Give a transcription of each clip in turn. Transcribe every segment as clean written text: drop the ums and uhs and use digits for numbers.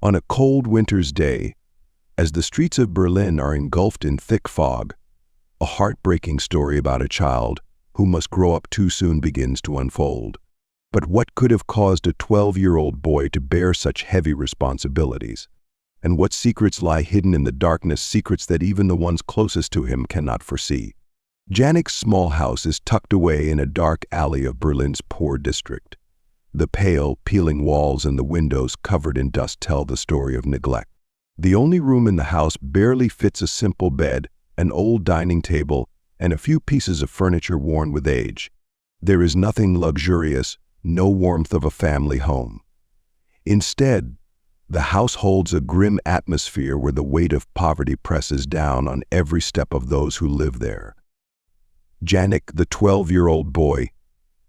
On a cold winter's day, as the streets of Berlin are engulfed in thick fog, a heartbreaking story about a child who must grow up too soon begins to unfold. But what could have caused a 12-year-old boy to bear such heavy responsibilities? And what secrets lie hidden in the darkness, secrets that even the ones closest to him cannot foresee? Jannik's small house is tucked away in a dark alley of Berlin's poor district. The pale, peeling walls and the windows covered in dust tell the story of neglect. The only room in the house barely fits a simple bed, an old dining table, and a few pieces of furniture worn with age. There is nothing luxurious, no warmth of a family home. Instead, the house holds a grim atmosphere where the weight of poverty presses down on every step of those who live there. Janik, the 12-year-old boy,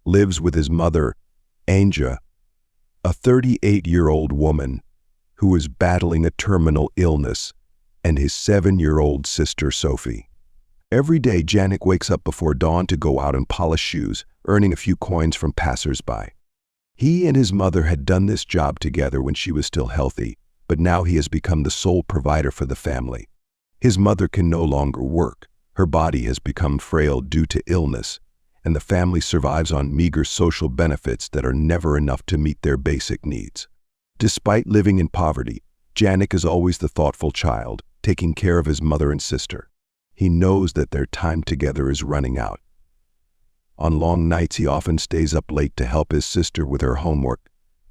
lives with his mother, Anja, a 38-year-old woman who is battling a terminal illness, and his 7-year-old sister, Sophie. Every day, Janik wakes up before dawn to go out and polish shoes, earning a few coins from passers-by. He and his mother had done this job together when she was still healthy, but now he has become the sole provider for the family. His mother can no longer work. Her body has become frail due to illness, and the family survives on meager social benefits that are never enough to meet their basic needs. Despite living in poverty, Janik is always the thoughtful child, taking care of his mother and sister. He knows that their time together is running out. On long nights, he often stays up late to help his sister with her homework,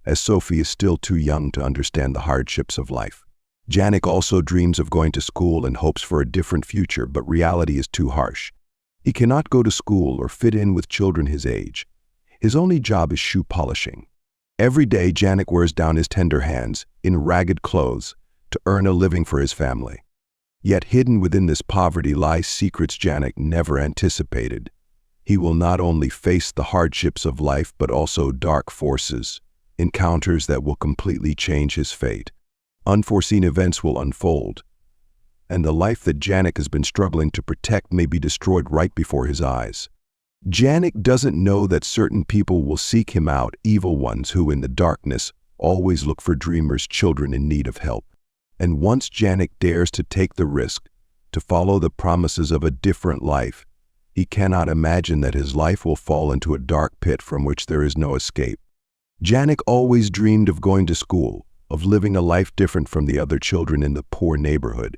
as Sophie is still too young to understand the hardships of life. Janik also dreams of going to school and hopes for a different future, but reality is too harsh. He cannot go to school or fit in with children his age. His only job is shoe polishing. Every day, Janik wears down his tender hands, in ragged clothes, to earn a living for his family. Yet hidden within this poverty lie secrets Janik never anticipated. He will not only face the hardships of life, but also dark forces, encounters that will completely change his fate. Unforeseen events will unfold, and the life that Janik has been struggling to protect may be destroyed right before his eyes. Janik doesn't know that certain people will seek him out, evil ones who in the darkness always look for dreamers, children in need of help. And once Janik dares to take the risk, to follow the promises of a different life, he cannot imagine that his life will fall into a dark pit from which there is no escape. Janik always dreamed of going to school, of living a life different from the other children in the poor neighborhood.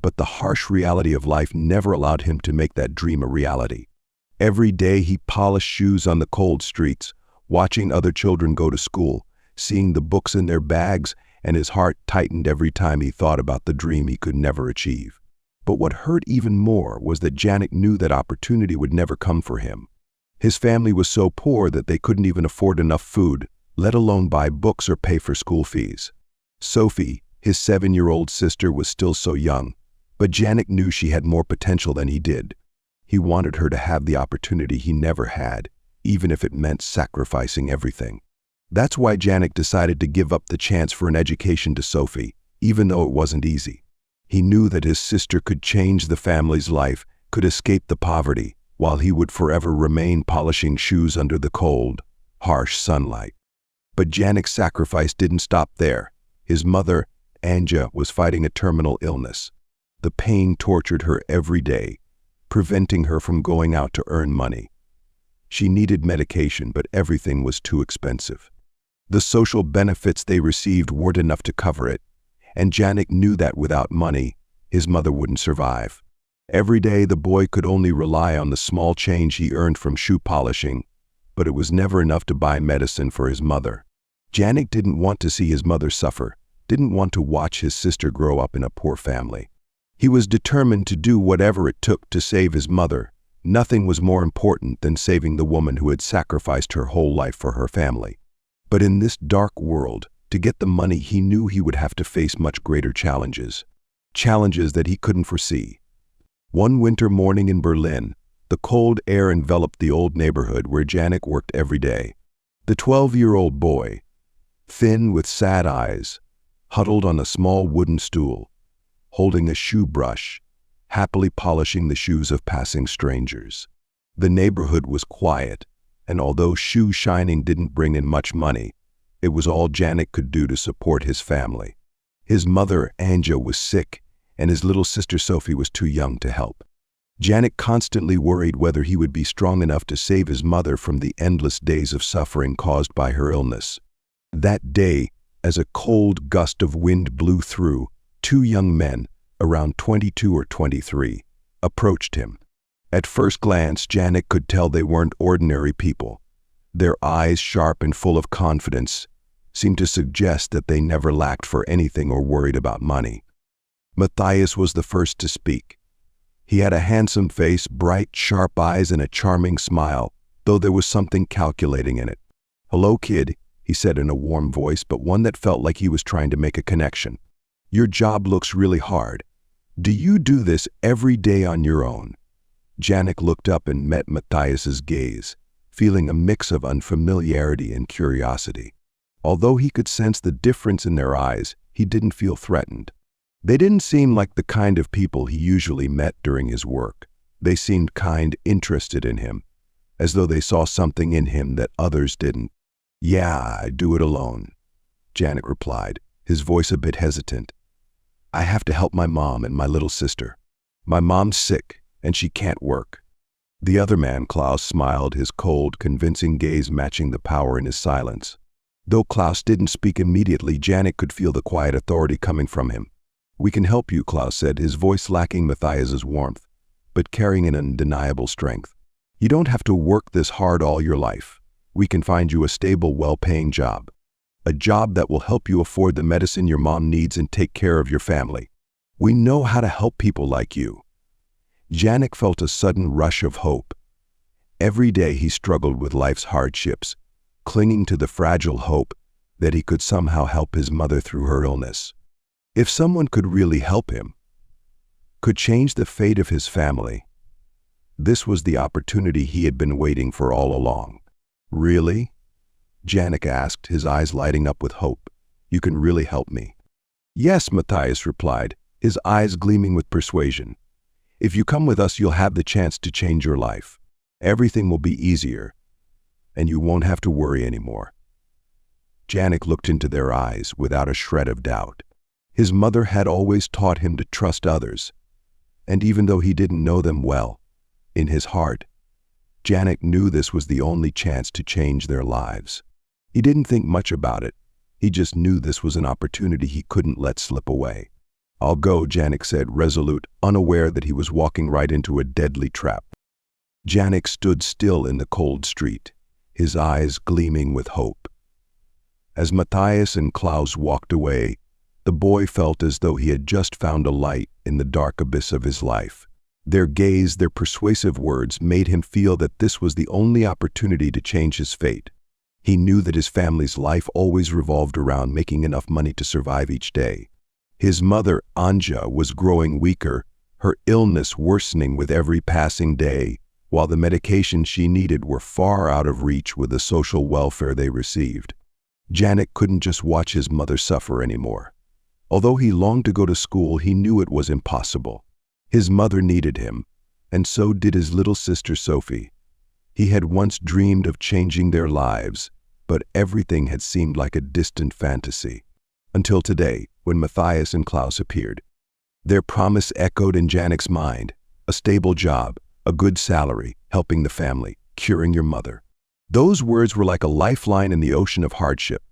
But the harsh reality of life never allowed him to make that dream a reality. Every day he polished shoes on the cold streets, watching other children go to school, seeing the books in their bags, and his heart tightened every time he thought about the dream he could never achieve. But what hurt even more was that Janik knew that opportunity would never come for him. His family was so poor that they couldn't even afford enough food, let alone buy books or pay for school fees. Sophie, his 7-year-old sister, was still so young, but Janik knew she had more potential than he did. He wanted her to have the opportunity he never had, even if it meant sacrificing everything. That's why Janik decided to give up the chance for an education to Sophie, even though it wasn't easy. He knew that his sister could change the family's life, could escape the poverty, while he would forever remain polishing shoes under the cold, harsh sunlight. But Janik's sacrifice didn't stop there. His mother, Anja, was fighting a terminal illness. The pain tortured her every day, preventing her from going out to earn money. She needed medication, but everything was too expensive. The social benefits they received weren't enough to cover it, and Janik knew that without money, his mother wouldn't survive. Every day, the boy could only rely on the small change he earned from shoe polishing, but it was never enough to buy medicine for his mother. Janik didn't want to see his mother suffer, didn't want to watch his sister grow up in a poor family. He was determined to do whatever it took to save his mother. Nothing was more important than saving the woman who had sacrificed her whole life for her family. But in this dark world, to get the money, he knew he would have to face much greater challenges. Challenges that he couldn't foresee. One winter morning in Berlin, the cold air enveloped the old neighborhood where Janik worked every day. The 12-year-old boy, thin with sad eyes, huddled on a small wooden stool, holding a shoe brush, happily polishing the shoes of passing strangers. The neighborhood was quiet, and although shoe shining didn't bring in much money, it was all Janik could do to support his family. His mother, Anja, was sick, and his little sister Sophie was too young to help. Janik constantly worried whether he would be strong enough to save his mother from the endless days of suffering caused by her illness. That day, as a cold gust of wind blew through, two young men, around 22 or 23, approached him. At first glance, Janik could tell they weren't ordinary people. Their eyes, sharp and full of confidence, seemed to suggest that they never lacked for anything or worried about money. Matthias was the first to speak. He had a handsome face, bright, sharp eyes, and a charming smile, though there was something calculating in it. "Hello, kid," he said in a warm voice, but one that felt like he was trying to make a connection. "Your job looks really hard. Do you do this every day on your own?" Janik looked up and met Matthias's gaze, feeling a mix of unfamiliarity and curiosity. Although he could sense the difference in their eyes, he didn't feel threatened. They didn't seem like the kind of people he usually met during his work. They seemed kind, interested in him, as though they saw something in him that others didn't. "Yeah, I do it alone," Janik replied, his voice a bit hesitant. "I have to help my mom and my little sister. My mom's sick, and she can't work." The other man, Klaus, smiled, his cold, convincing gaze matching the power in his silence. Though Klaus didn't speak immediately, Janik could feel the quiet authority coming from him. "We can help you," Klaus said, his voice lacking Matthias's warmth, but carrying an undeniable strength. "You don't have to work this hard all your life. We can find you a stable, well-paying job. A job that will help you afford the medicine your mom needs and take care of your family. We know how to help people like you." Janik felt a sudden rush of hope. Every day he struggled with life's hardships, clinging to the fragile hope that he could somehow help his mother through her illness. If someone could really help him, could change the fate of his family, this was the opportunity he had been waiting for all along. "Really?" Janik asked, his eyes lighting up with hope. "You can really help me?" "Yes," Matthias replied, his eyes gleaming with persuasion. "If you come with us, you'll have the chance to change your life. Everything will be easier, and you won't have to worry anymore." Janik looked into their eyes without a shred of doubt. His mother had always taught him to trust others, and even though he didn't know them well, in his heart, Janik knew this was the only chance to change their lives. He didn't think much about it. He just knew this was an opportunity he couldn't let slip away. "I'll go," Janik said, resolute, unaware that he was walking right into a deadly trap. Janik stood still in the cold street, his eyes gleaming with hope. As Matthias and Klaus walked away, the boy felt as though he had just found a light in the dark abyss of his life. Their gaze, their persuasive words made him feel that this was the only opportunity to change his fate. He knew that his family's life always revolved around making enough money to survive each day. His mother, Anja, was growing weaker, her illness worsening with every passing day, while the medications she needed were far out of reach with the social welfare they received. Janik couldn't just watch his mother suffer anymore. Although he longed to go to school, he knew it was impossible. His mother needed him, and so did his little sister Sophie. He had once dreamed of changing their lives, but everything had seemed like a distant fantasy. Until today, when Matthias and Klaus appeared. Their promise echoed in Janik's mind: a stable job, a good salary, helping the family, curing your mother. Those words were like a lifeline in the ocean of hardship.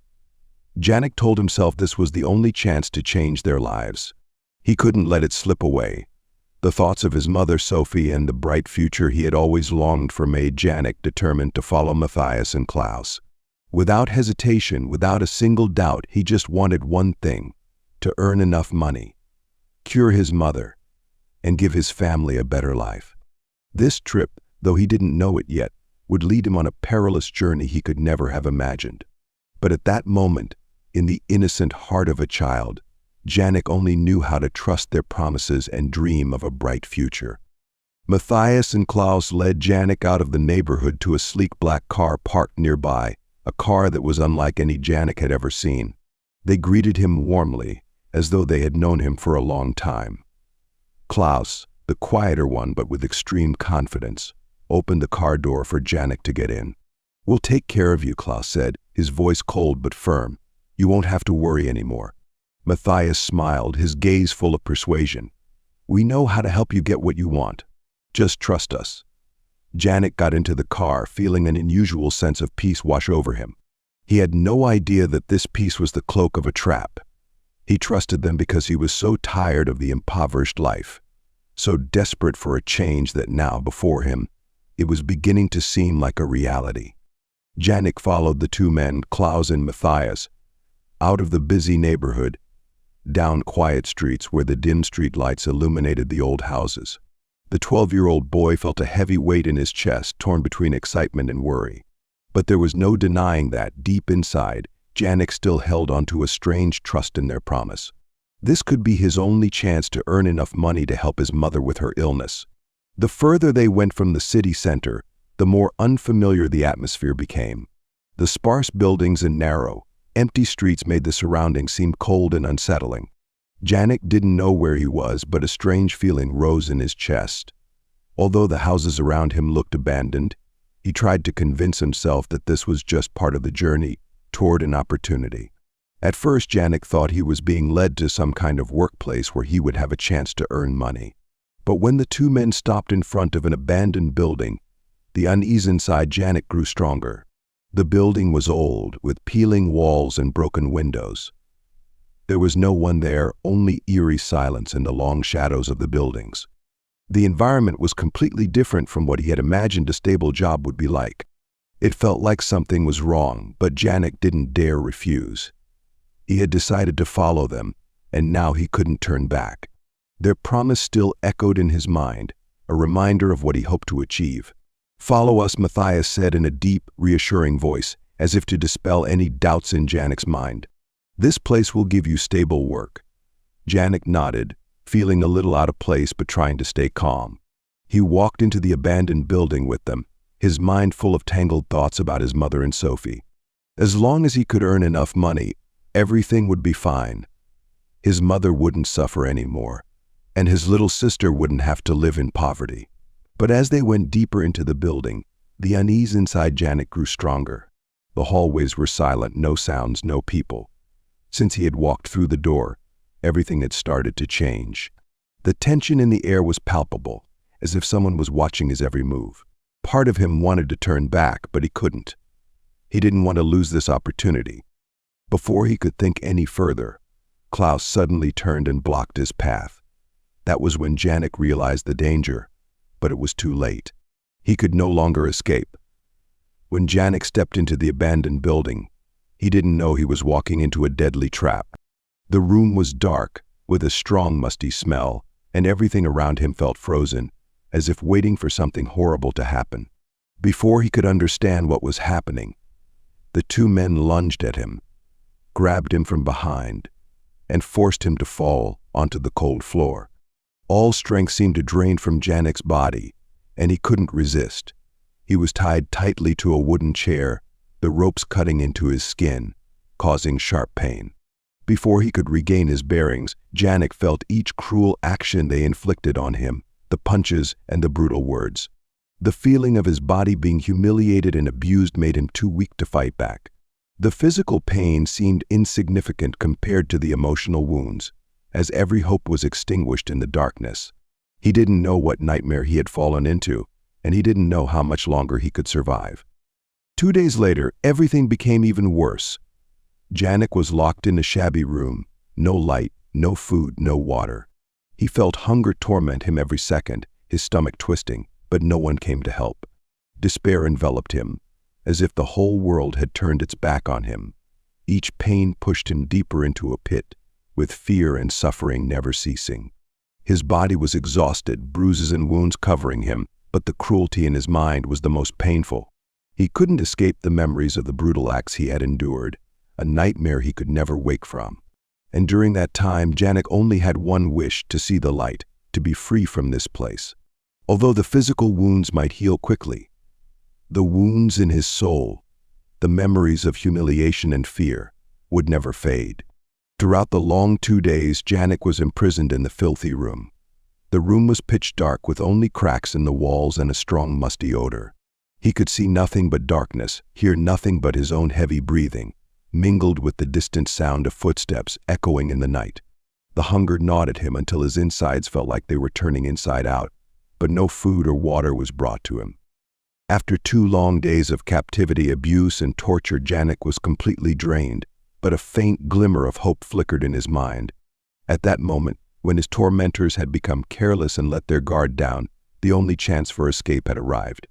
Janik told himself this was the only chance to change their lives. He couldn't let it slip away. The thoughts of his mother Sophie and the bright future he had always longed for made Janik determined to follow Matthias and Klaus. Without hesitation, without a single doubt, he just wanted one thing: to earn enough money, cure his mother, and give his family a better life. This trip, though he didn't know it yet, would lead him on a perilous journey he could never have imagined. But at that moment, in the innocent heart of a child, Janik only knew how to trust their promises and dream of a bright future. Matthias and Klaus led Janik out of the neighborhood to a sleek black car parked nearby, a car that was unlike any Janik had ever seen. They greeted him warmly, as though they had known him for a long time. Klaus, the quieter one but with extreme confidence, opened the car door for Janik to get in. "We'll take care of you," Klaus said, his voice cold but firm. "You won't have to worry anymore." Matthias smiled, his gaze full of persuasion. "We know how to help you get what you want. Just trust us." Janik got into the car, feeling an unusual sense of peace wash over him. He had no idea that this peace was the cloak of a trap. He trusted them because he was so tired of the impoverished life, so desperate for a change that now, before him, it was beginning to seem like a reality. Janik followed the two men, Klaus and Matthias, out of the busy neighborhood, down quiet streets where the dim street lights illuminated the old houses. The 12-year-old boy felt a heavy weight in his chest, torn between excitement and worry. But there was no denying that, deep inside, Janik still held onto a strange trust in their promise. This could be his only chance to earn enough money to help his mother with her illness. The further they went from the city center, the more unfamiliar the atmosphere became. The sparse buildings and narrow, empty streets made the surroundings seem cold and unsettling. Janik didn't know where he was, but a strange feeling rose in his chest. Although the houses around him looked abandoned, he tried to convince himself that this was just part of the journey toward an opportunity. At first, Janik thought he was being led to some kind of workplace where he would have a chance to earn money. But when the two men stopped in front of an abandoned building, the unease inside Janik grew stronger. The building was old, with peeling walls and broken windows. There was no one there, only eerie silence in the long shadows of the buildings. The environment was completely different from what he had imagined a stable job would be like. It felt like something was wrong, but Janik didn't dare refuse. He had decided to follow them, and now he couldn't turn back. Their promise still echoed in his mind, a reminder of what he hoped to achieve. "Follow us," Matthias said in a deep, reassuring voice, as if to dispel any doubts in Janik's mind. "This place will give you stable work." Janik nodded, feeling a little out of place but trying to stay calm. He walked into the abandoned building with them, his mind full of tangled thoughts about his mother and Sophie. As long as he could earn enough money, everything would be fine. His mother wouldn't suffer anymore, and his little sister wouldn't have to live in poverty. But as they went deeper into the building, the unease inside Janik grew stronger. The hallways were silent, no sounds, no people. Since he had walked through the door, everything had started to change. The tension in the air was palpable, as if someone was watching his every move. Part of him wanted to turn back, but he couldn't. He didn't want to lose this opportunity. Before he could think any further, Klaus suddenly turned and blocked his path. That was when Janik realized the danger, but it was too late. He could no longer escape. When Janik stepped into the abandoned building, he didn't know he was walking into a deadly trap. The room was dark, with a strong musty smell, and everything around him felt frozen, as if waiting for something horrible to happen. Before he could understand what was happening, the two men lunged at him, grabbed him from behind, and forced him to fall onto the cold floor. All strength seemed to drain from Janik's body, and he couldn't resist. He was tied tightly to a wooden chair, the ropes cutting into his skin, causing sharp pain. Before he could regain his bearings, Janik felt each cruel action they inflicted on him, the punches and the brutal words. The feeling of his body being humiliated and abused made him too weak to fight back. The physical pain seemed insignificant compared to the emotional wounds, as every hope was extinguished in the darkness. He didn't know what nightmare he had fallen into, and he didn't know how much longer he could survive. 2 days later, everything became even worse. Janik was locked in a shabby room, no light, no food, no water. He felt hunger torment him every second, his stomach twisting, but no one came to help. Despair enveloped him, as if the whole world had turned its back on him. Each pain pushed him deeper into a pit, with fear and suffering never ceasing. His body was exhausted, bruises and wounds covering him, but the cruelty in his mind was the most painful. He couldn't escape the memories of the brutal acts he had endured, a nightmare he could never wake from. And during that time, Janik only had one wish: to see the light, to be free from this place. Although the physical wounds might heal quickly, the wounds in his soul, the memories of humiliation and fear, would never fade. Throughout the long 2 days, Janik was imprisoned in the filthy room. The room was pitch dark, with only cracks in the walls and a strong musty odor. He could see nothing but darkness, hear nothing but his own heavy breathing, mingled with the distant sound of footsteps echoing in the night. The hunger gnawed at him until his insides felt like they were turning inside out, but no food or water was brought to him. After 2 long days of captivity, abuse, and torture, Janik was completely drained, but a faint glimmer of hope flickered in his mind. At that moment, when his tormentors had become careless and let their guard down, the only chance for escape had arrived.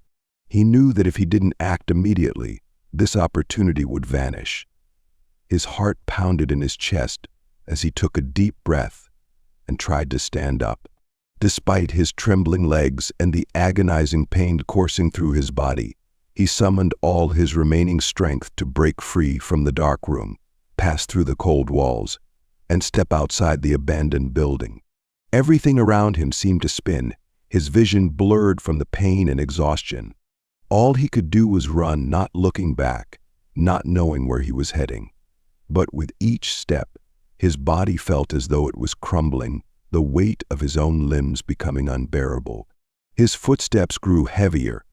He knew that if he didn't act immediately, this opportunity would vanish. His heart pounded in his chest as he took a deep breath and tried to stand up. Despite his trembling legs and the agonizing pain coursing through his body, he summoned all his remaining strength to break free from the dark room, pass through the cold walls, and step outside the abandoned building. Everything around him seemed to spin, his vision blurred from the pain and exhaustion. All he could do was run, not looking back, not knowing where he was heading. But with each step, his body felt as though it was crumbling, the weight of his own limbs becoming unbearable. His footsteps grew heavier,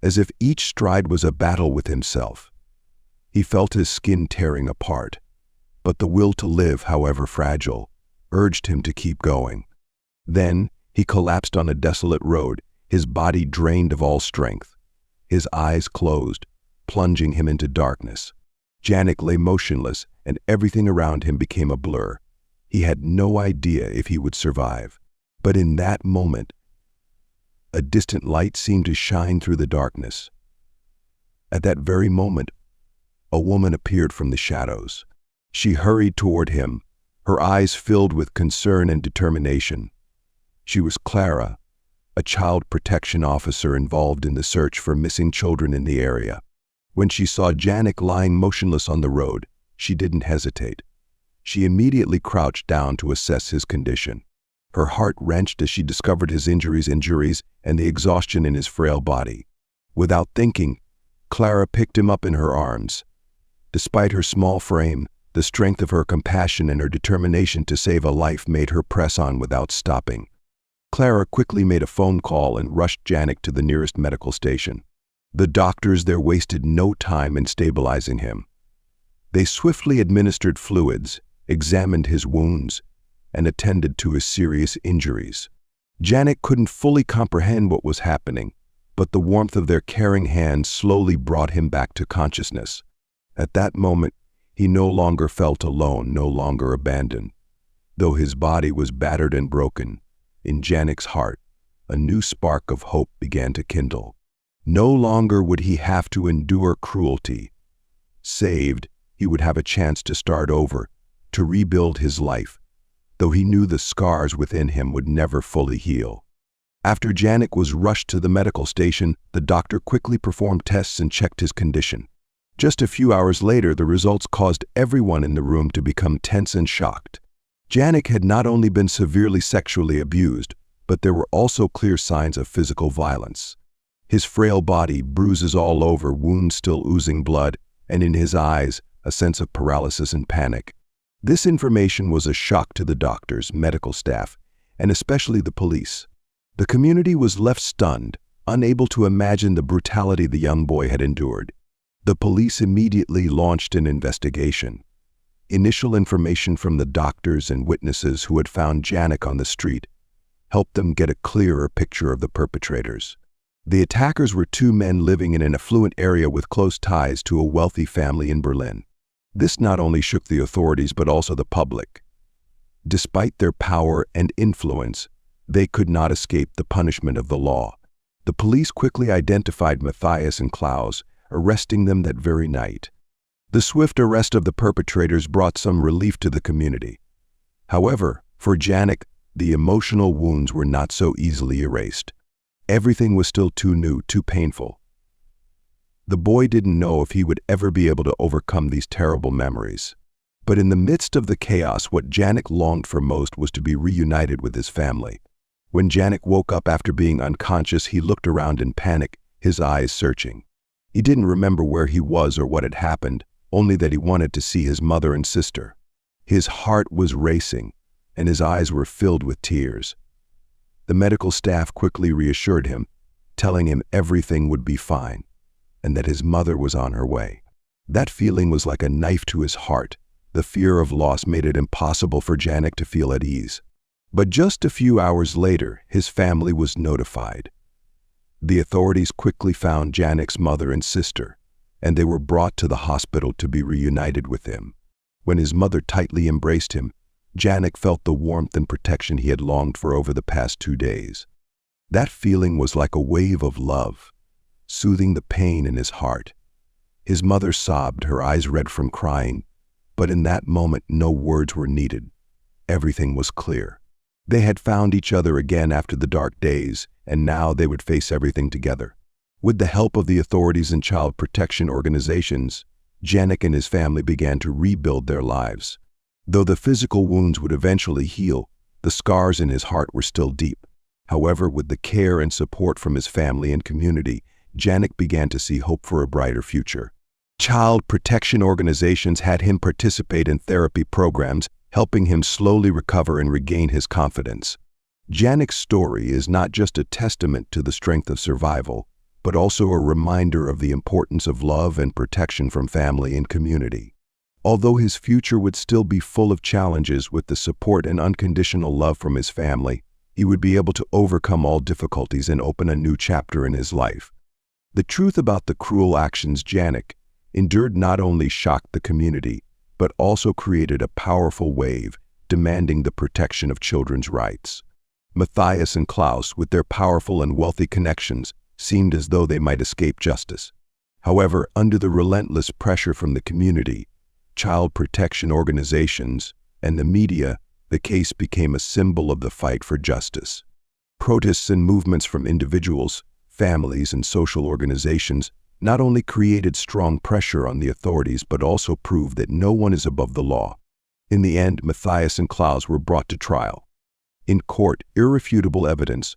as if each stride was a battle with himself. He felt his skin tearing apart, but the will to live, however fragile, urged him to keep going. Then he collapsed on a desolate road, his body drained of all strength. His eyes closed, plunging him into darkness. Janik lay motionless, and everything around him became a blur. He had no idea if he would survive. But in that moment, a distant light seemed to shine through the darkness. At that very moment, a woman appeared from the shadows. She hurried toward him, her eyes filled with concern and determination. She was Clara, a child protection officer involved in the search for missing children in the area. When she saw Janik lying motionless on the road, she didn't hesitate. She immediately crouched down to assess his condition. Her heart wrenched as she discovered his injuries and the exhaustion in his frail body. Without thinking, Clara picked him up in her arms. Despite her small frame, the strength of her compassion and her determination to save a life made her press on without stopping. Clara quickly made a phone call and rushed Janik to the nearest medical station. The doctors there wasted no time in stabilizing him. They swiftly administered fluids, examined his wounds, and attended to his serious injuries. Janik couldn't fully comprehend what was happening, but the warmth of their caring hands slowly brought him back to consciousness. At that moment, he no longer felt alone, no longer abandoned. Though his body was battered and broken, in Janik's heart, a new spark of hope began to kindle. No longer would he have to endure cruelty. Saved, he would have a chance to start over, to rebuild his life, though he knew the scars within him would never fully heal. After Janik was rushed to the medical station, the doctor quickly performed tests and checked his condition. Just a few hours later, the results caused everyone in the room to become tense and shocked. Janik had not only been severely sexually abused, but there were also clear signs of physical violence. His frail body, bruises all over, wounds still oozing blood, and in his eyes, a sense of paralysis and panic. This information was a shock to the doctors, medical staff, and especially the police. The community was left stunned, unable to imagine the brutality the young boy had endured. The police immediately launched an investigation. Initial information from the doctors and witnesses who had found Janik on the street helped them get a clearer picture of the perpetrators. The attackers were 2 men living in an affluent area with close ties to a wealthy family in Berlin. This not only shook the authorities but also the public. Despite their power and influence, they could not escape the punishment of the law. The police quickly identified Matthias and Klaus, arresting them that very night. The swift arrest of the perpetrators brought some relief to the community. However, for Janik, the emotional wounds were not so easily erased. Everything was still too new, too painful. The boy didn't know if he would ever be able to overcome these terrible memories. But in the midst of the chaos, what Janik longed for most was to be reunited with his family. When Janik woke up after being unconscious, he looked around in panic, his eyes searching. He didn't remember where he was or what had happened, only that he wanted to see his mother and sister. His heart was racing, and his eyes were filled with tears. The medical staff quickly reassured him, telling him everything would be fine, and that his mother was on her way. That feeling was like a knife to his heart. The fear of loss made it impossible for Janik to feel at ease. But just a few hours later, his family was notified. The authorities quickly found Janik's mother and sister, and they were brought to the hospital to be reunited with him. When his mother tightly embraced him, Janik felt the warmth and protection he had longed for over the past 2 days. That feeling was like a wave of love, soothing the pain in his heart. His mother sobbed, her eyes red from crying, but in that moment no words were needed. Everything was clear. They had found each other again after the dark days, and now they would face everything together. With the help of the authorities and child protection organizations, Janik and his family began to rebuild their lives. Though the physical wounds would eventually heal, the scars in his heart were still deep. However, with the care and support from his family and community, Janik began to see hope for a brighter future. Child protection organizations had him participate in therapy programs, helping him slowly recover and regain his confidence. Janik's story is not just a testament to the strength of survival, but also a reminder of the importance of love and protection from family and community. Although his future would still be full of challenges, with the support and unconditional love from his family, he would be able to overcome all difficulties and open a new chapter in his life. The truth about the cruel actions Janik endured not only shocked the community, but also created a powerful wave demanding the protection of children's rights. Matthias and Klaus, with their powerful and wealthy connections, seemed as though they might escape justice. However, under the relentless pressure from the community, child protection organizations, and the media, the case became a symbol of the fight for justice. Protests and movements from individuals, families, and social organizations not only created strong pressure on the authorities but also proved that no one is above the law. In the end, Matthias and Klaus were brought to trial. In court, irrefutable evidence,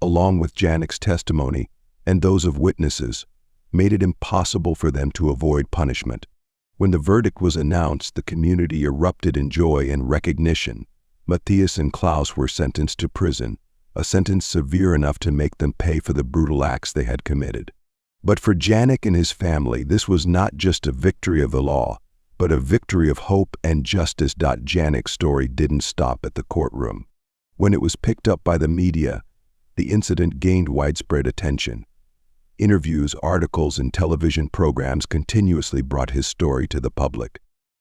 along with Janik's testimony and those of witnesses, made it impossible for them to avoid punishment. When the verdict was announced, the community erupted in joy and recognition. Matthias and Klaus were sentenced to prison, a sentence severe enough to make them pay for the brutal acts they had committed. But for Janik and his family, this was not just a victory of the law, but a victory of hope and justice. Janik's story didn't stop at the courtroom. When it was picked up by the media, the incident gained widespread attention. Interviews, articles, and television programs continuously brought his story to the public.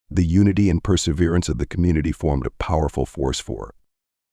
The unity and perseverance of the community formed a powerful force for